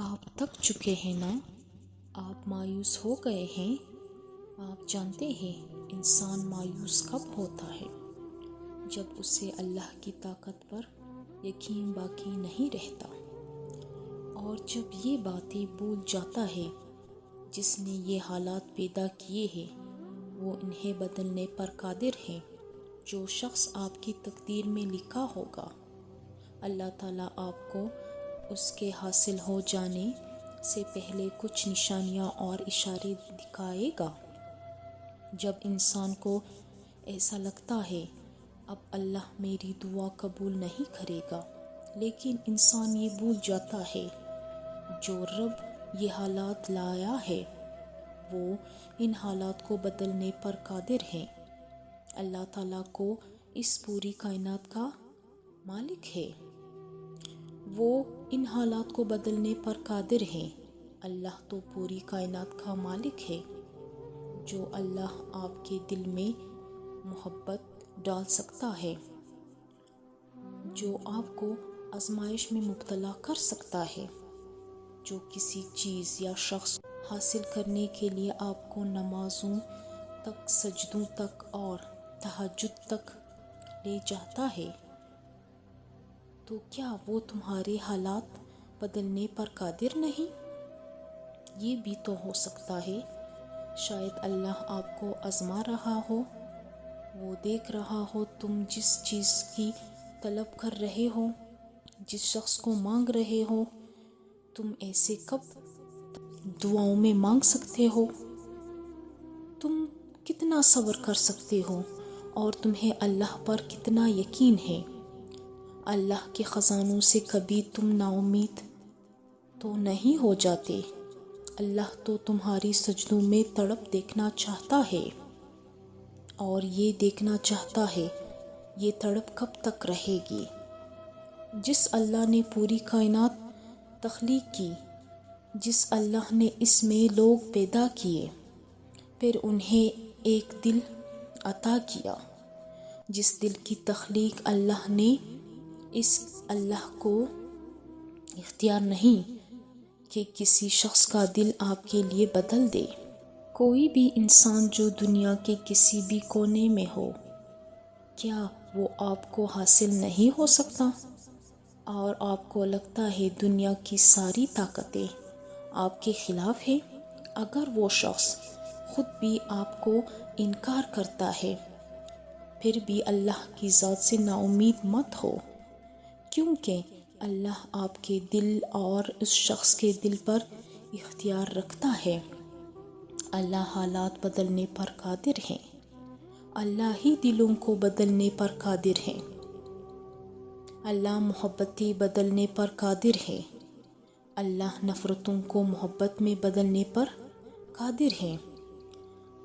آپ تھک چکے ہیں نا؟ آپ مایوس ہو گئے ہیں؟ آپ جانتے ہیں انسان مایوس کب ہوتا ہے؟ جب اسے اللہ کی طاقت پر یقین باقی نہیں رہتا، اور جب یہ باتیں بھول جاتا ہے جس نے یہ حالات پیدا کیے ہیں وہ انہیں بدلنے پر قادر ہے۔ جو شخص آپ کی تقدیر میں لکھا ہوگا، اللہ تعالیٰ آپ کو اس کے حاصل ہو جانے سے پہلے کچھ نشانیاں اور اشارے دکھائے گا۔ جب انسان کو ایسا لگتا ہے اب اللہ میری دعا قبول نہیں کرے گا، لیکن انسان یہ بھول جاتا ہے جو رب یہ حالات لایا ہے وہ ان حالات کو بدلنے پر قادر ہے۔ اللہ تعالیٰ کو اس پوری کائنات کا مالک ہے، وہ ان حالات کو بدلنے پر قادر ہے۔ اللہ تو پوری کائنات کا مالک ہے۔ جو اللہ آپ کے دل میں محبت ڈال سکتا ہے، جو آپ کو آزمائش میں مبتلا کر سکتا ہے، جو کسی چیز یا شخص حاصل کرنے کے لیے آپ کو نمازوں تک، سجدوں تک اور تہجد تک لے جاتا ہے، تو کیا وہ تمہارے حالات بدلنے پر قادر نہیں؟ یہ بھی تو ہو سکتا ہے شاید اللہ آپ کو آزما رہا ہو، وہ دیکھ رہا ہو تم جس چیز کی طلب کر رہے ہو، جس شخص کو مانگ رہے ہو، تم ایسے کب دعاؤں میں مانگ سکتے ہو؟ تم کتنا صبر کر سکتے ہو اور تمہیں اللہ پر کتنا یقین ہے؟ اللہ کے خزانوں سے کبھی تم نا امید تو نہیں ہو جاتے؟ اللہ تو تمہاری سجدوں میں تڑپ دیکھنا چاہتا ہے، اور یہ دیکھنا چاہتا ہے یہ تڑپ کب تک رہے گی۔ جس اللہ نے پوری کائنات تخلیق کی، جس اللہ نے اس میں لوگ پیدا کیے، پھر انہیں ایک دل عطا کیا، جس دل کی تخلیق اللہ نے، اس اللہ کو اختیار نہیں کہ کسی شخص کا دل آپ کے لیے بدل دے۔ کوئی بھی انسان جو دنیا کے کسی بھی کونے میں ہو، کیا وہ آپ کو حاصل نہیں ہو سکتا؟ اور آپ کو لگتا ہے دنیا کی ساری طاقتیں آپ کے خلاف ہیں؟ اگر وہ شخص خود بھی آپ کو انکار کرتا ہے، پھر بھی اللہ کی ذات سے نا امید مت ہو، کیونکہ اللہ آپ کے دل اور اس شخص کے دل پر اختیار رکھتا ہے۔ اللہ حالات بدلنے پر قادر ہے، اللہ ہی دلوں کو بدلنے پر قادر ہے، اللہ محبتیں بدلنے پر قادر ہے، اللہ نفرتوں کو محبت میں بدلنے پر قادر ہے۔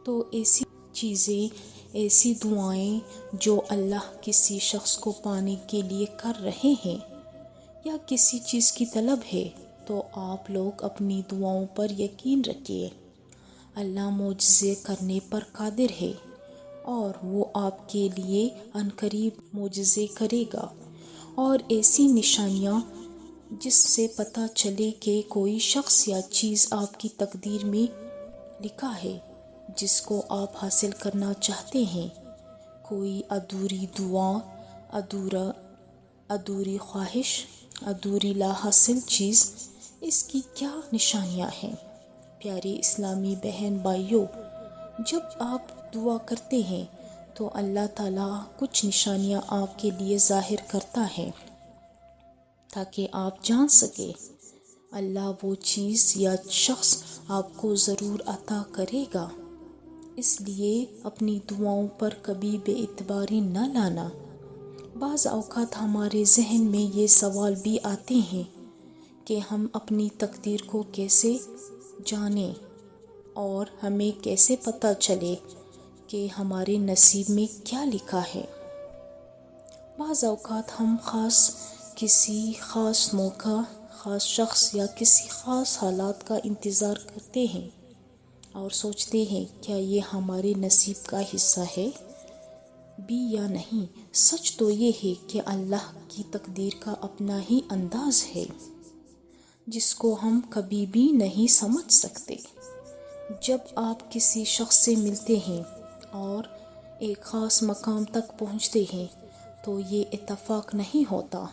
تو ایسی چیزیں، ایسی دعائیں جو اللہ کسی شخص کو پانے کے لیے کر رہے ہیں یا کسی چیز کی طلب ہے، تو آپ لوگ اپنی دعاؤں پر یقین رکھیے۔ اللہ معجزے کرنے پر قادر ہے، اور وہ آپ کے لیے عنقریب معجزے کرے گا، اور ایسی نشانیاں جس سے پتہ چلے کہ کوئی شخص یا چیز آپ کی تقدیر میں لکھا ہے، جس کو آپ حاصل کرنا چاہتے ہیں۔ کوئی ادھوری دعا، ادھوری خواہش، ادھوری لا حاصل چیز، اس کی کیا نشانیاں ہیں؟ پیارے اسلامی بہن بھائیوں، جب آپ دعا کرتے ہیں تو اللہ تعالیٰ کچھ نشانیاں آپ کے لیے ظاہر کرتا ہے تاکہ آپ جان سکیں اللہ وہ چیز یا شخص آپ کو ضرور عطا کرے گا۔ اس لیے اپنی دعاؤں پر کبھی بے اعتباری نہ لانا۔ بعض اوقات ہمارے ذہن میں یہ سوال بھی آتے ہیں کہ ہم اپنی تقدیر کو کیسے جانیں، اور ہمیں کیسے پتہ چلے کہ ہمارے نصیب میں کیا لکھا ہے۔ بعض اوقات ہم کسی خاص موقع، خاص شخص یا کسی خاص حالات کا انتظار کرتے ہیں اور سوچتے ہیں کیا یہ ہمارے نصیب کا حصہ ہے بھی یا نہیں۔ سچ تو یہ ہے کہ اللہ کی تقدیر کا اپنا ہی انداز ہے۔ جس کو ہم کبھی بھی نہیں سمجھ سکتے۔ جب آپ کسی شخص سے ملتے ہیں اور ایک خاص مقام تک پہنچتے ہیں تو یہ اتفاق نہیں ہوتا،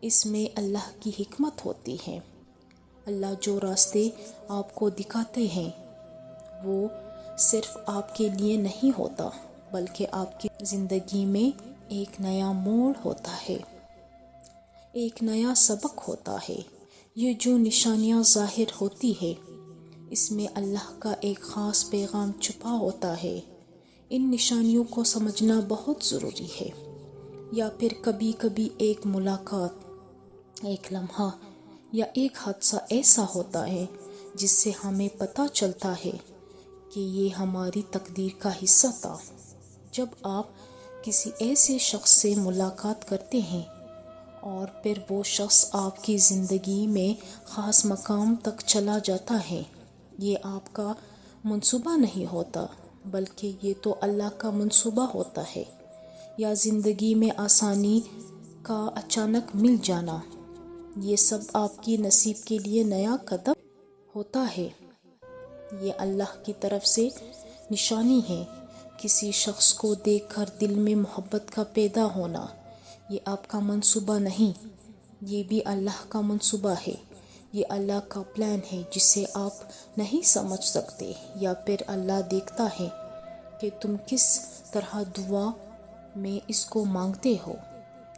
اس میں اللہ کی حکمت ہوتی ہے۔ اللہ جو راستے آپ کو دکھاتے ہیں وہ صرف آپ کے لیے نہیں ہوتا بلکہ آپ کی زندگی میں ایک نیا موڑ ہوتا ہے، ایک نیا سبق ہوتا ہے۔ یہ جو نشانیاں ظاہر ہوتی ہے اس میں اللہ کا ایک خاص پیغام چھپا ہوتا ہے۔ ان نشانیوں کو سمجھنا بہت ضروری ہے۔ یا پھر کبھی کبھی ایک ملاقات، ایک لمحہ یا ایک حادثہ ایسا ہوتا ہے جس سے ہمیں پتہ چلتا ہے کہ یہ ہماری تقدیر کا حصہ تھا۔ جب آپ کسی ایسے شخص سے ملاقات کرتے ہیں اور پھر وہ شخص آپ کی زندگی میں خاص مقام تک چلا جاتا ہے، یہ آپ کا منصوبہ نہیں ہوتا بلکہ یہ تو اللہ کا منصوبہ ہوتا ہے۔ یا زندگی میں آسانی کا اچانک مل جانا، یہ سب آپ کی نصیب کے لیے نیا قدم ہوتا ہے۔ یہ اللہ کی طرف سے نشانی ہے۔ کسی شخص کو دیکھ کر دل میں محبت کا پیدا ہونا، یہ آپ کا منصوبہ نہیں، یہ بھی اللہ کا منصوبہ ہے۔ یہ اللہ کا پلان ہے جسے آپ نہیں سمجھ سکتے۔ یا پھر اللہ دیکھتا ہے کہ تم کس طرح دعا میں اس کو مانگتے ہو۔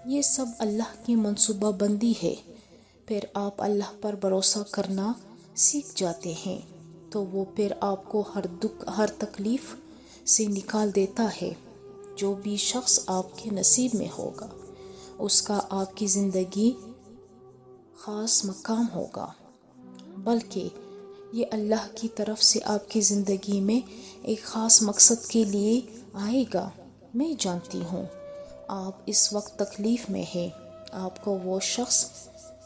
یہ سب اللہ کی منصوبہ بندی ہے۔ پھر آپ اللہ پر بھروسہ کرنا سیکھ جاتے ہیں تو وہ پھر آپ کو ہر دکھ، ہر تکلیف سے نکال دیتا ہے۔ جو بھی شخص آپ کے نصیب میں ہوگا اس کا آپ کی زندگی خاص مقام ہوگا، بلکہ یہ اللہ کی طرف سے آپ کی زندگی میں ایک خاص مقصد کے لیے آئے گا۔ میں جانتی ہوں آپ اس وقت تکلیف میں ہیں، آپ کو وہ شخص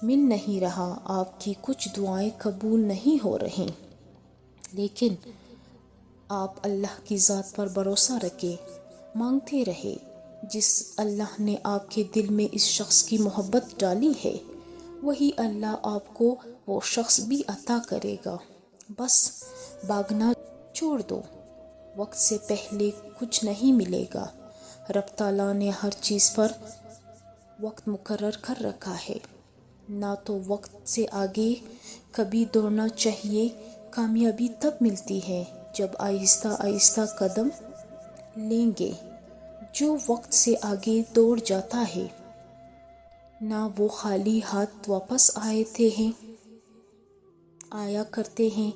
مل نہیں رہا، آپ کی کچھ دعائیں قبول نہیں ہو رہی، لیکن آپ اللہ کی ذات پر بھروسہ رکھیں، مانگتے رہے۔ جس اللہ نے آپ کے دل میں اس شخص کی محبت ڈالی ہے وہی اللہ آپ کو وہ شخص بھی عطا کرے گا۔ بس بھاگنا چھوڑ دو، وقت سے پہلے کچھ نہیں ملے گا۔ رب تعالیٰ نے ہر چیز پر وقت مقرر کر رکھا ہے، نہ تو وقت سے آگے کبھی دوڑنا چاہیے۔ کامیابی تب ملتی ہے جب آہستہ آہستہ قدم لیں گے۔ جو وقت سے آگے دوڑ جاتا ہے نہ وہ خالی ہاتھ واپس آیا کرتے ہیں۔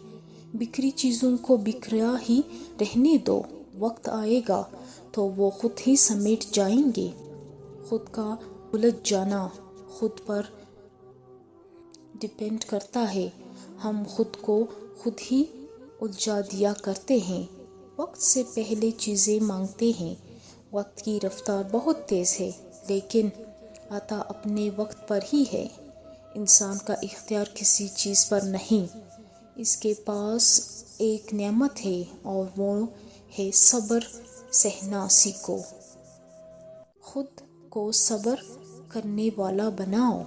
بکھری چیزوں کو بکھرا ہی رہنے دو، وقت آئے گا تو وہ خود ہی سمیٹ جائیں گے۔ خود کا الجھ جانا خود پر ڈیپینڈ کرتا ہے، ہم خود کو خود ہی الجھا دیا کرتے ہیں، وقت سے پہلے چیزیں مانگتے ہیں۔ وقت کی رفتار بہت تیز ہے لیکن عطا اپنے وقت پر ہی ہے۔ انسان کا اختیار کسی چیز پر نہیں، اس کے پاس ایک نعمت ہے اور وہ ہے صبر۔ سہنا سیکھو، خود کو صبر کرنے والا بناؤ۔